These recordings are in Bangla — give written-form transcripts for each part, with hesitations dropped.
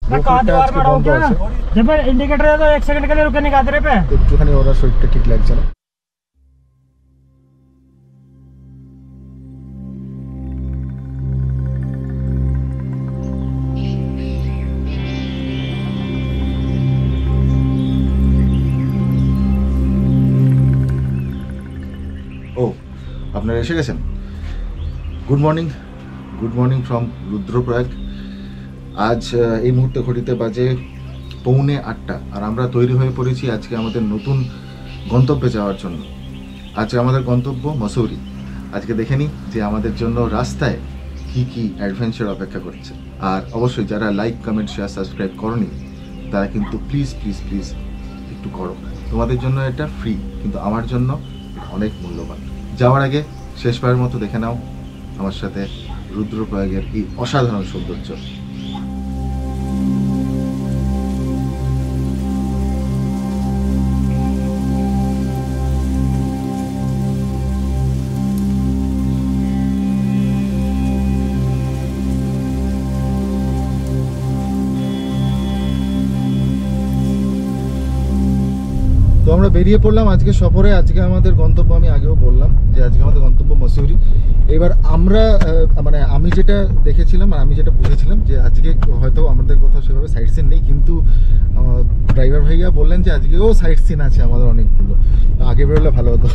जब इंडिकेटर है तो 1 सेकंड के लिए रुकने का तेरे पे একটুখানি ওরা শরীরটা ঠিক লাগছে না। ও আপনারা এসে গেছেন। Good morning from Rudraprayag. আজ এই মুহূর্তে ঘড়িতে বাজে 7:45 আর আমরা তৈরি হয়ে পড়েছি আজকে আমাদের নতুন গন্তব্যে যাওয়ার জন্য। আজকে আমাদের গন্তব্য মসৌরি। আজকে দেখে নিই যে আমাদের জন্য রাস্তায় কি কি অ্যাডভেঞ্চার অপেক্ষা করছে। আর অবশ্যই যারা লাইক কমেন্ট শেয়ার সাবস্ক্রাইব করনি তারা কিন্তু প্লিজ একটু করো। তোমাদের জন্য এটা ফ্রি, কিন্তু আমার জন্য অনেক মূল্যবান। যাওয়ার আগে শেষবারের মতো দেখে নাও আমার সাথে রুদ্রপ্রয়াগের এই অসাধারণ সৌন্দর্য। তো আমরা বেরিয়ে পড়লাম আজকে সফরে। আজকে আমাদের গন্তব্য, আমি আগেও বললাম যে আজকে আমাদের গন্তব্য মসৌরি। এবার আমরা মানে আমি যেটা দেখেছিলাম আর আমি যেটা বুঝেছিলাম যে আজকে হয়তো আমাদের কোথাও সেভাবে সাইট সিন নেই, কিন্তু ড্রাইভার ভাইয়া বললেন যে আজকেও সাইট সিন আছে আমাদের অনেকগুলো, আগে বেরোলে ভালো হতো।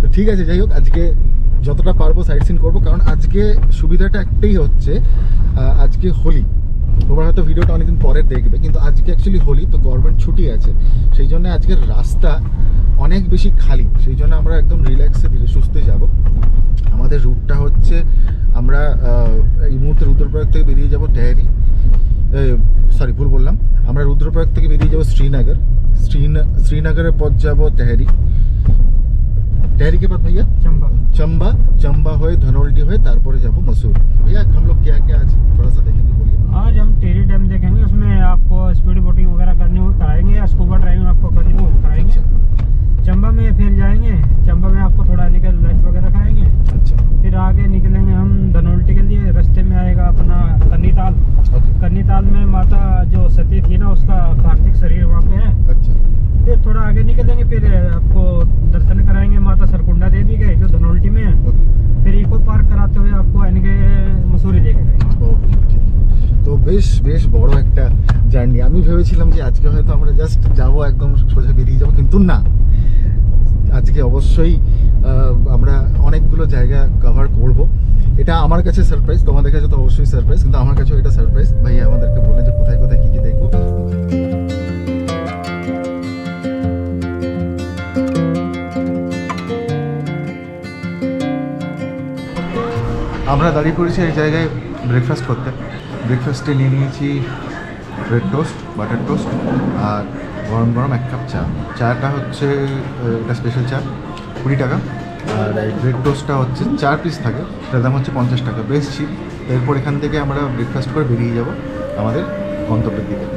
তো ঠিক আছে, যাই হোক, আজকে যতটা পারবো সাইট সিন করবো। কারণ আজকে সুবিধাটা একটাই হচ্ছে, আজকে হোলি। তোমরা হয়তো ভিডিওটা অনেকদিন পরে দেখবে, কিন্তু আজকে অ্যাকচুয়ালি হোলি, তো গভর্নমেন্ট ছুটি আছে, সেই জন্য আজকের রাস্তা অনেক বেশি খালি। সেই জন্য আমরা একদম রিল্যাক্সে ধীরে সুস্থে যাব। আমাদের রুটটা হচ্ছে, আমরা এই মুহূর্তে রুদ্রপ্রয়াগ থেকে বেরিয়ে যাব টেহরি, ভুল বললাম, আমরা রুদ্রপ্রয়াগ থেকে বেরিয়ে যাব শ্রীনগরের পথ যাব টেহরি के बाद भैया चंबा हुए धनोल्टी हुए तारपुरे जाबो मसूरी। भैया हम लोग क्या क्या आज थोड़ा सा देखेंगे, बोलिए। आज हम टेहरी डैम देखेंगे, उसमें आपको स्पीड बोटिंग वगैरह करनी हो कराएंगे, या स्कूबा ड्राइविंग आपको करनी हो कराएंगे। चंबा में फिर जाएंगे, चंबा में आपको थोड़ा निकल लंच वगैरह खाएंगे। अच्छा, फिर आगे निकलेंगे हम धनोल्टी के लिए। रास्ते में आएगा अपना कन्नीताल में माता जो सती थी ना, उसका पार्थिव शरीर वहाँ पे है। अच्छा, फिर थोड़ा आगे निकलेंगे, फिर आपको दर्शन कराएंगे माता सरकुंडा देवी के जो धनोल्टी में है। फिर इको पार्क कराते हुए आपको आएंगे मसूरी लेके जाएंगे। তো বেশ বড় একটা জার্নি। আমি ভেবেছিলাম যে আজকে হয়তো আমরা জাস্ট যাবো, একদম সোজা বেরিয়ে যাবো, কিন্তু না, আজকে অবশ্যই আমরা অনেকগুলো জায়গা কভার করব। এটা আমার কাছে সারপ্রাইজ, তোমাদের কাছে তো অবশ্যই সারপ্রাইজ, কিন্তু আমার কাছেও এটা সারপ্রাইজ। ভাই আমাদেরকে বলে যে কোথায় কোথায় কি কি দেখবো। আমরা দাঁড়িয়ে পড়েছি এই জায়গায় ব্রেকফাস্ট করতে। ব্রেকফাস্টে নিয়ে নিয়েছি ব্রেড টোস্ট, বাটার টোস্ট, আর গরম 1 কাপ চা। চাটা হচ্ছে এটা স্পেশাল চা, 20 টাকা। আর এই ব্রেড টোস্টটা হচ্ছে 4 পিস থাকে, এটার দাম হচ্ছে 50 টাকা, বেশ চিপ। এরপর এখান থেকে আমরা ব্রেকফাস্ট করে বেরিয়ে যাব আমাদের গন্তব্যের দিকে।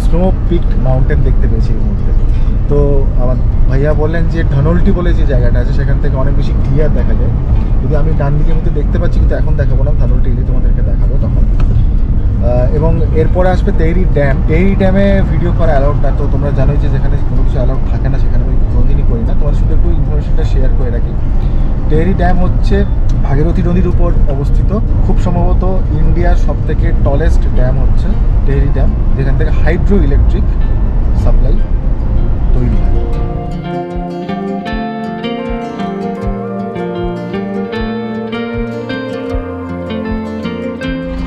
স্নো পিকড মাউন্টেন দেখতে পেয়েছি এই মুহূর্তে। তো আমার ভাইয়া বললেন যে ধনোল্টি বলে যে জায়গাটা আছে সেখান থেকে অনেক বেশি ক্লিয়ার দেখা যায়। যদি আমি ডান দিকের মধ্যে দেখতে পাচ্ছি, কিন্তু এখন দেখাবো না, ধনোল্টি গিয়ে তোমাদেরকে দেখাবো তখন। এবং এরপরে আসবে টেহরি ড্যাম। টেহরি ড্যামে ভিডিও করা অ্যালাউড না, তো তোমরা জানোই যে যেখানে কোনো কিছু অ্যালাউড থাকে না সেখানে আমি কোনোদিনই করি না। তোমার শুধু একটু ইনফরমেশনটা শেয়ার করে রাখি। টেহরি ড্যাম হচ্ছে ভাগীরথী নদীর উপর অবস্থিত। খুব সম্ভবত ইন্ডিয়ার সবথেকে টলেস্ট ড্যাম হচ্ছে টেহরি ড্যাম, যেখান থেকে হাইড্রো ইলেকট্রিক সাপ্লাই তৈরি হয়।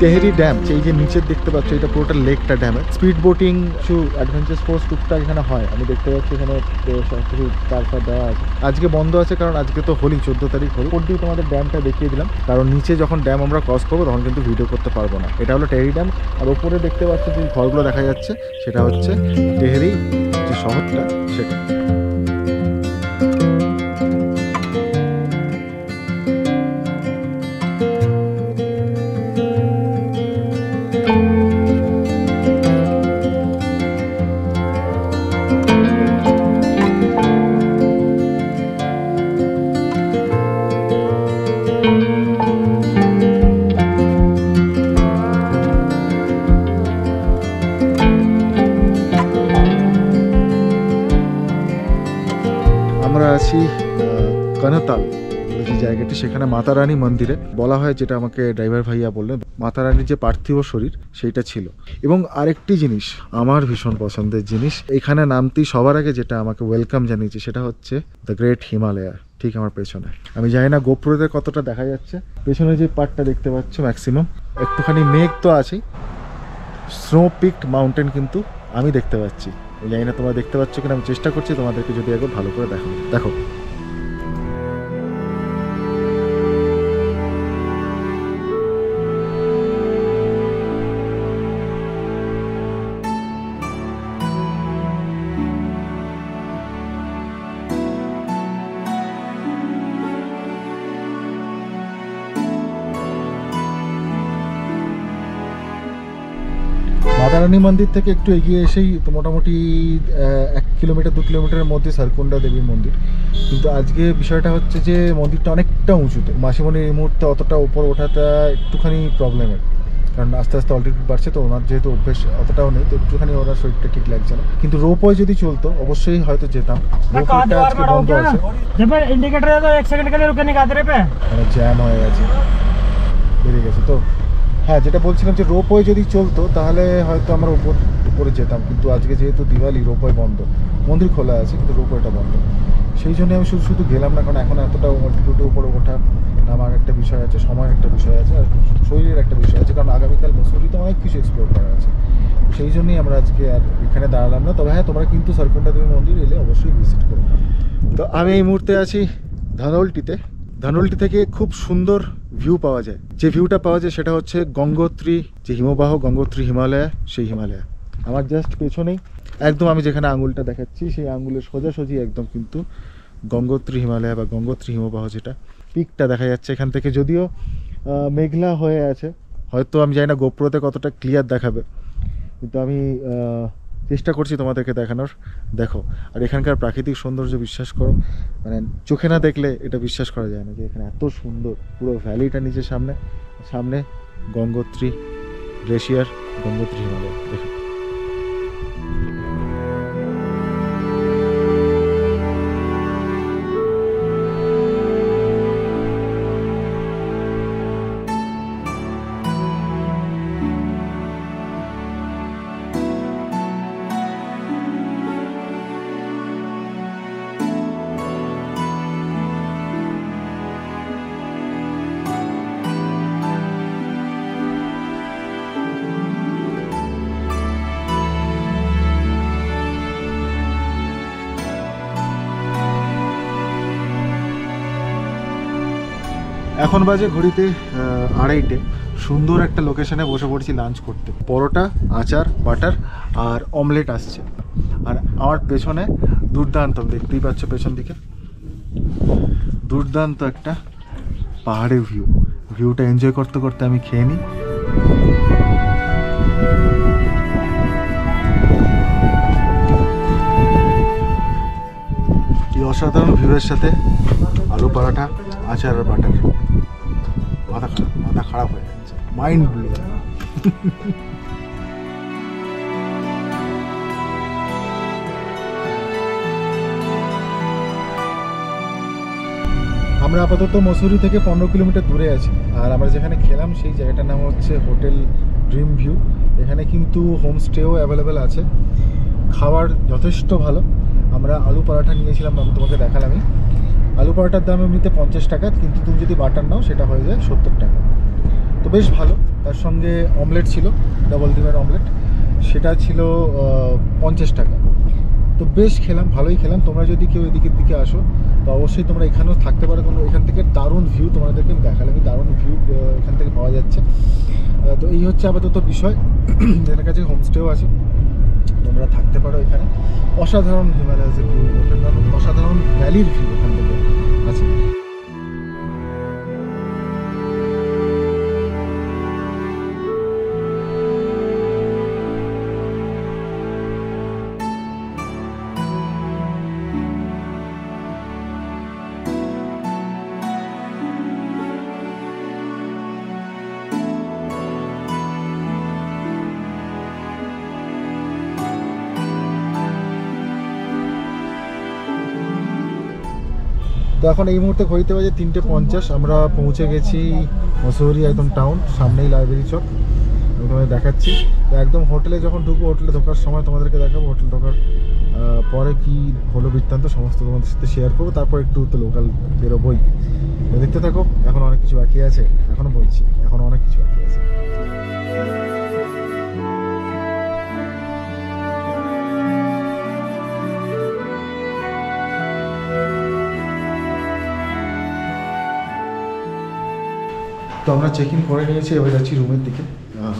তেহরি ড্যাম, এই যে নিচের দেখতে পাচ্ছ এটা পুরোটা লেকটা ড্যামে। স্পিড বোটিং, কিছু অ্যাডভেঞ্চার স্পোর্টস টুকটাক এখানে হয়। আমি দেখতে পাচ্ছি এখানে সব কিছু তারপর দেওয়া আছে। আজকে বন্ধ আছে কারণ আজকে তো হোলি, 14 তারিখ হোলি। ওর দিয়ে তোমাদের ড্যামটা দেখিয়ে দিলাম, কারণ নিচে যখন ড্যাম আমরা ক্রস করবো তখন কিন্তু ভিডিও করতে পারবো না। এটা হলো টেহরি ড্যাম। আর ওপরে দেখতে পাচ্ছ যে ঘরগুলো দেখা যাচ্ছে সেটা হচ্ছে টেহরি যে শহরটা সেটা। আমরা আছি কনতাল যে জায়গাটি, সেখানে মাতা রানী মন্দিরে বলা হয়, যেটা আমাকে ড্রাইভার ভাইয়া বললেন, মাতা রানীর যে পার্থিব শরীর সেইটা ছিল। এবং আরেকটি জিনিস আমার ভীষণ পছন্দের জিনিস, এখানে নামতেই সবার আগে যেটা আমাকে ওয়েলকাম জানিয়েছে সেটা হচ্ছে দ্য গ্রেট হিমালয়া। ঠিক আমার পেছনে, আমি জানি না গোপ্রোতে কতটা দেখা যাচ্ছে, পেছনে যে পার্টটা দেখতে পাচ্ছ ম্যাক্সিমাম একটুখানি মেঘ তো আছেই, স্নো পিকড মাউন্টেন কিন্তু আমি দেখতে পাচ্ছি। আমি জানি না তোমরা দেখতে পাচ্ছ কিনা, আমি চেষ্টা করছি তোমাদেরকে যদি একবার ভালো করে দেখো। দেখো মাতা রানী মন্দির থেকে একটু এগিয়ে এসেই তো মোটামুটি 1 কিলোমিটার 2 কিলোমিটারের মধ্যে সারকুন্ডা দেবীর মন্দির। কিন্তু আজকে বিষয়টা হচ্ছে যে মন্দিরটা অনেকটা উঁচুতে, মাসিমণির এই মুহূর্তে অতটা উপর ওঠাটা একটুখানি প্রবলেমের, কারণ আস্তে আস্তে অল্টিটিউড বাড়ছে, তো ওনার যেহেতু অভ্যেস অতটাও নেই, তো একটুখানি ওনার শরীরটা ঠিক লাগছে না। কিন্তু রোপওয়ে যদি চলতো অবশ্যই হয়তো যেতাম। রোপওয়েটা আজকে বন্ধ আছে, इंडिकेटर है तो 1 सेकंड के लिए रुकने का दे पे মানে জ্যাম হয়ে গেছে, বেরিয়ে গেছে। তো হ্যাঁ, যেটা বলছিলাম যে রোপওয়ে যদি চলতো তাহলে হয়তো আমরা উপরে যেতাম, কিন্তু আজকে যেহেতু দিওয়ালি রোপওয়ে বন্ধ, মন্দির খোলা আছে কিন্তু রোপওয়েটা বন্ধ। সেই জন্য আমি শুধু গেলাম না, কারণ এখন এতটা অল্টিটিউডে উপরে ওঠা নামার একটা বিষয় আছে, সময়ের একটা বিষয় আছে, আর শরীরের একটা বিষয় আছে, কারণ আগামীকাল মসুরিতে অনেক কিছু এক্সপ্লোর করা আছে। সেই জন্যই আমরা আজকে আর এখানে দাঁড়ালাম না। তবে হ্যাঁ, তোমরা কিন্তু সারকুন্ডা দেবী মন্দির এলে অবশ্যই ভিজিট করো। তো আমি এই মুহূর্তে আছি ধানওল্টিতে। ধানওল্টি থেকে খুব সুন্দর ভিউ পাওয়া যায়। যে ভিউটা পাওয়া যায় সেটা হচ্ছে গঙ্গোত্রী, যে হিমবাহ গঙ্গোত্রী হিমালয়া, সেই হিমালয়া আমার জাস্ট পেছনেই একদম। আমি যেখানে আঙুলটা দেখাচ্ছি সেই আঙুলের সোজাসুজি একদম কিন্তু গঙ্গোত্রী হিমালয়া বা গঙ্গোত্রী হিমবাহ, যেটা পিকটা দেখা যাচ্ছে এখান থেকে। যদিও মেঘলা হয়ে আছে, হয়তো আমি জানি না গোপ্রোতে কতটা ক্লিয়ার দেখাবে, কিন্তু আমি চেষ্টা করছি তোমাদেরকে দেখানোর। দেখো, আর এখানকার প্রাকৃতিক সৌন্দর্য বিশ্বাস করো, মানে চোখে না দেখলে এটা বিশ্বাস করা যায় না যে এখানে এত সুন্দর পুরো ভ্যালিটা নিচে সামনে সামনে গঙ্গোত্রী গ্লেশিয়ার, গঙ্গোত্রী হিমালয়। দেখো এখন বাজে ঘড়িতে 2:30। সুন্দর একটা লোকেশনে বসে পড়ছি লাঞ্চ করতে। পরোটা, আচার, বাটার আর অমলেট আসছে। আর আমার পেছনে দুর্দান্ত, দেখতেই পাচ্ছ পেছন দিকে দুর্দান্ত একটা পাহাড়ের ভিউটা এনজয় করতে করতে আমি খেয়ে নিই। এই অসাধারণ ভিউয়ের সাথে আলু পরাঠা, আচার আর বাটার, মাথা খারাপ হয়ে যাচ্ছে, মাইন্ড ব্লো। আমরা আপাতত মসুরি থেকে 15 কিলোমিটার দূরে আছি, আর আমরা যেখানে খেলাম সেই জায়গাটার নাম হচ্ছে হোটেল ড্রিম ভিউ। এখানে কিন্তু হোমস্টেও অ্যাভেলেবেল আছে, খাবার যথেষ্ট ভালো। আমরা আলু পরাঠা নিয়েছিলাম, আমি তোমাকে দেখালামই। আলু পরাঠার দাম এমনিতে 50 টাকা, কিন্তু তুমি যদি বাটার নাও সেটা হয়ে যায় 70 টাকা। তো বেশ ভালো। তার সঙ্গে অমলেট ছিল, ডাবল ডিমের অমলেট, সেটা ছিল 50 টাকা। তো বেশ খেলাম, ভালোই খেলাম। তোমরা যদি কেউ এদিকের দিকে আসো তো অবশ্যই তোমরা এখানেও থাকতে পারো, কারণ এখান থেকে দারুণ ভিউ তোমাদেরকে আমি দেখালাম, দারুণ ভিউ এখান থেকে পাওয়া যাচ্ছে। তো এই হচ্ছে আপাতত বিষয়। এর কাছে হোমস্টেও আছে, তোমরা থাকতে পারো এখানে। অসাধারণ হিমালয়াসের ভিউ, অসাধারণ ভ্যালির ভিউ এখান থেকে আছে। তো এখন এই মুহূর্তে ঘড়িতে বাজে 3:50। আমরা পৌঁছে গেছি মসৌরি একদম টাউন, সামনেই লাইব্রেরি চক। আমি তোমাদের দেখাচ্ছি। তো একদম হোটেলে যখন ঢুকবো, হোটেলে ঢোকার সময় তোমাদেরকে দেখাবো, হোটেল ঢোকার পরে কি হলো বৃত্তান্ত সমস্ত তোমাদের সাথে শেয়ার করবো। তারপর একটু তো লোকাল বেরোবই, দেখতে থাকো। এখন অনেক কিছু বাকি আছে, এখনও বলছি এখনও অনেক কিছু বাকি আছে। তো আমরা চেক ইন করে নিয়েছি, এবার যাচ্ছি রুমের দিকে।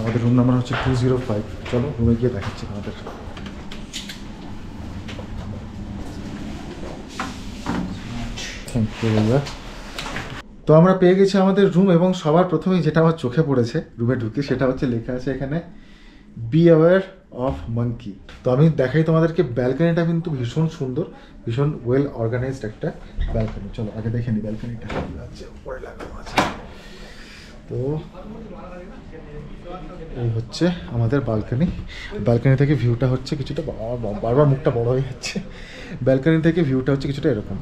আমাদের রুম নাম্বার হচ্ছে 205। চলো রুমে গিয়ে দেখাচ্ছি আমাদের। থ্যাংক ইউ ভাইয়া। তো আমরা পেয়ে গেছি আমাদের রুম, এবং সবার প্রথমেই যেটা আমার চোখে পড়েছে রুমে ঢুকে, সেটা হচ্ছে লেখা আছে এখানে বি অ্যাওয়্যার অফ মাঙ্কি। তো আমি দেখাই তোমাদেরকে, ব্যালকনিটা কিন্তু ভীষণ সুন্দর, ভীষণ ওয়েল অর্গানাইজড একটা ব্যালকনি। চলো আগে দেখে নিই ব্যালকনিটা উপরে লাগানো আছে। তো এই হচ্ছে আমাদের ব্যালকনি। ব্যালকনি থেকে ভিউটা হচ্ছে কিছুটা, বারবার মুখটা বড় হয়ে যাচ্ছে। ব্যালকনি থেকে ভিউটা হচ্ছে কিছুটা এরকম।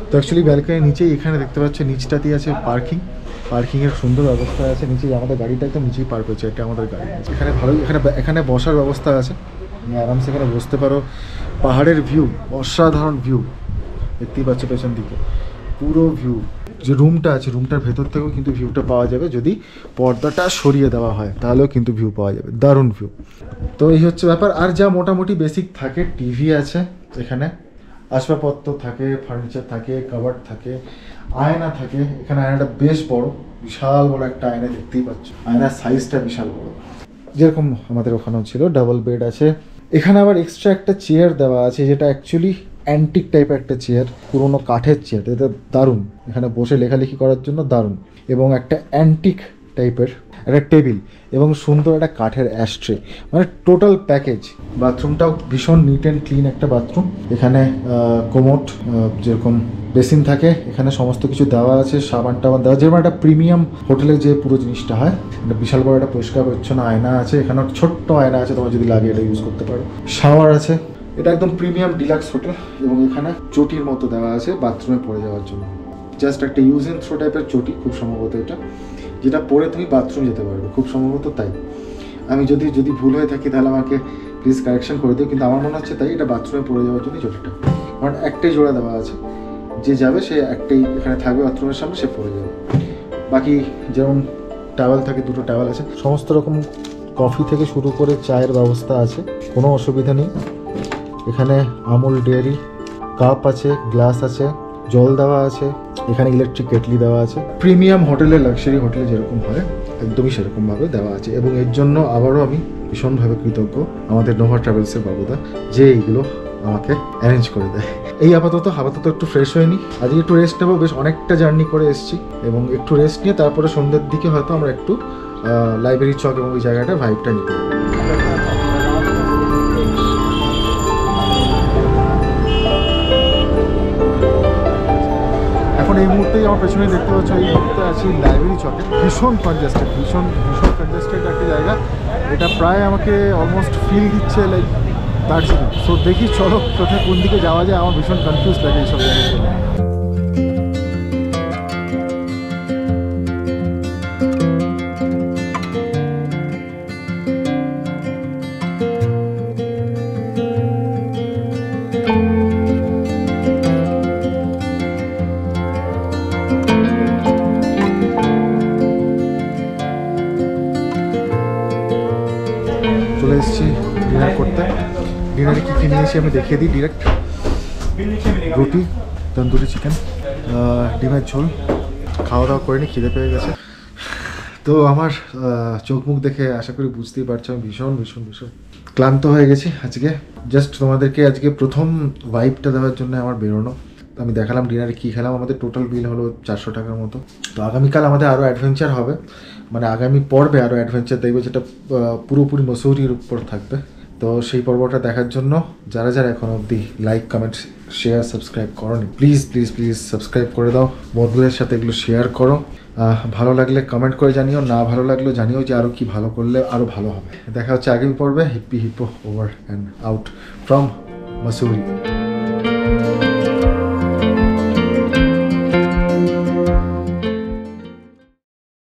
তো অ্যাকচুয়ালি ব্যালকনির নিচেই এখানে দেখতে পাচ্ছ, নিচটাতেই আছে পার্কিংয়ের সুন্দর ব্যবস্থা আছে। নিচেই আমাদের গাড়িটা একদম নিচেই পার্ক হচ্ছে, এটা আমাদের গাড়ি। এখানে ভালোই এখানে বসার ব্যবস্থা আছে, তুমি আরামসে এখানে বসতে পারো। পাহাড়ের ভিউ, অসাধারণ ভিউ দেখতেই পাচ্ছ পেছন দিকে, পুরো ভিউ। যে রুমটা আছে, রুমটার ভেতর থেকেও কিন্তু ভিউটা পাওয়া যাবে, যদি পর্দাটা সরিয়ে দেওয়া হয় তাহলেও কিন্তু ভিউ পাওয়া যাবে, দারুণ ভিউ। তো এই হচ্ছে ব্যাপার। আর যা মোটামুটি বেসিক থাকে, টিভি আছে এখানে, আসবাবপত্র থাকে, ফার্নিচার থাকে, কাবার্ড থাকে, আয়না থাকে। এখানে আয়নাটা বেশ বড়, বিশাল বড় একটা আয়না, দেখতেই পাচ্ছ আয়নার সাইজটা বিশাল বড়, যেরকম আমাদের ওখানেও ছিল। ডাবল বেড আছে এখানে। আবার এক্সট্রা একটা চেয়ার দেওয়া আছে, যেটা অ্যাকচুয়ালি অ্যান্টিক টাইপের একটা চেয়ার, পুরোনো কাঠের চেয়ার। এটা দারুণ, এখানে বসে লেখালেখি করার জন্য দারুণ। এবং একটা অ্যান্টিক টাইপের একটা টেবিল, এবং সুন্দর একটা কাঠের অ্যাশট্রে, মানে টোটাল প্যাকেজ। বাথরুমটাও ভীষণ নিট অ্যান্ড ক্লিন একটা বাথরুম। এখানে কোমোড, যেরকম বেসিন থাকে, এখানে সমস্ত কিছু দেওয়া আছে, সাবান টাবান দেওয়া, যেরকম একটা প্রিমিয়াম হোটেলে যে পুরো জিনিসটা হয়। একটা বিশাল বড় একটা পরিষ্কার পরিচ্ছন্ন আয়না আছে, এখানে ছোট্ট আয়না আছে, তোমার যদি লাগে এটা ইউজ করতে পারো। শাওয়ার আছে, এটা একদম প্রিমিয়াম ডিলাক্স হোটেল। এবং এখানে চটির মতো দেওয়া আছে বাথরুমে পড়ে যাওয়ার জন্য, জাস্ট একটা ইউজ এন্ড থ্রো টাইপের চটি খুব সম্ভবত এটা, যেটা পরে তুমি বাথরুম যেতে পারবে, খুব সম্ভবত তাই। আমি যদি ভুল হয়ে থাকি তাহলে আমাকে প্লিজ কারেকশন করে দিও, কিন্তু আমার মনে হচ্ছে তাই, এটা বাথরুমে পড়ে যাওয়ার জন্য চটিটা। কারণ একটাই জোড়া দেওয়া আছে, যে যাবে সে একটাই এখানে থাকবে বাথরুমের সামনে, সে পড়ে যাবে। বাকি যেমন টাওয়েল থাকে, দুটো টাওয়েল আছে, সমস্ত রকম কফি থেকে শুরু করে চায়ের ব্যবস্থা আছে, কোনো অসুবিধা নেই। এখানে আমুল ডেয়ারি কাপ আছে, গ্লাস আছে, জল দেওয়া আছে, এখানে ইলেকট্রিক কেটলি দেওয়া আছে। প্রিমিয়াম হোটেলে, লাক্সারি হোটেলে যেরকম হয় একদমই সেরকমভাবে দেওয়া আছে। এবং এর জন্য আবারও আমি ভীষণভাবে কৃতজ্ঞ আমাদের নোভা ট্রাভেলসের বাবুদা, যে এইগুলো আমাকে অ্যারেঞ্জ করে দেয়। এই আপাতত একটু ফ্রেশ হয়ে নিই, আজকে একটু রেস্ট নেবো। বেশ অনেকটা জার্নি করে এসেছি, এবং একটু রেস্ট নিয়ে তারপরে সন্ধ্যের দিকে হয়তো আমরা একটু লাইব্রেরি চক এবং ওই জায়গাটার ভাইবটা নিতে পারবো। এখন এই মুহূর্তেই আমার পেছনে দেখতে পাচ্ছ, এই মুহূর্তে আছি লাইব্রেরি চকে। ভীষণ কনজেস্টেড, ভীষণ কনজেস্টেড একটা জায়গা। এটা প্রায় আমাকে অলমোস্ট ফিল দিচ্ছে লাইক দার্জিলিং। সো দেখি চলো কোথায় কোন দিকে যাওয়া যায়, আমার ভীষণ কনফিউজ লাগে এইসব জায়গাগুলো। এসেছি ডিনার করতে। ডিনারে কী কী নিয়েছি আমি দেখিয়ে দিই ডিরেক্ট। রুটি, তন্দুরি চিকেন, ডিমের ঝোল। খাওয়া দাওয়া করে নি, খিদে পেয়ে গেছে। তো আমার চোখ মুখ দেখে আশা করি বুঝতেই পারছো আমি ভীষণ ভীষণ ভীষণ ক্লান্ত হয়ে গেছি আজকে। জাস্ট তোমাদেরকে আজকে প্রথম ভাইবটা দেওয়ার জন্য আমার বেরোনো। আমি দেখালাম ডিনারে কী খেলাম। আমাদের টোটাল বিল হলো 400 টাকার মতো। তো আগামীকাল আমাদের আরও অ্যাডভেঞ্চার হবে, মানে আগামী পর্বে আরও অ্যাডভেঞ্চার দেখবে, যেটা পুরোপুরি মসৌরির উপর থাকবে। তো সেই পর্বটা দেখার জন্য যারা যারা এখন অবধি লাইক, কমেন্ট, শেয়ার, সাবস্ক্রাইব করোনি, প্লিজ প্লিজ প্লিজ সাবস্ক্রাইব করে দাও, বন্ধুদের সাথে এগুলো শেয়ার করো। ভালো লাগলে কমেন্ট করে জানিও, না ভালো লাগলেও জানিও যে আরও কি ভালো করলে আরও ভালো হবে। দেখা হচ্ছে আগামী পর্বে। Hippie hippo over and out from Mussoorie.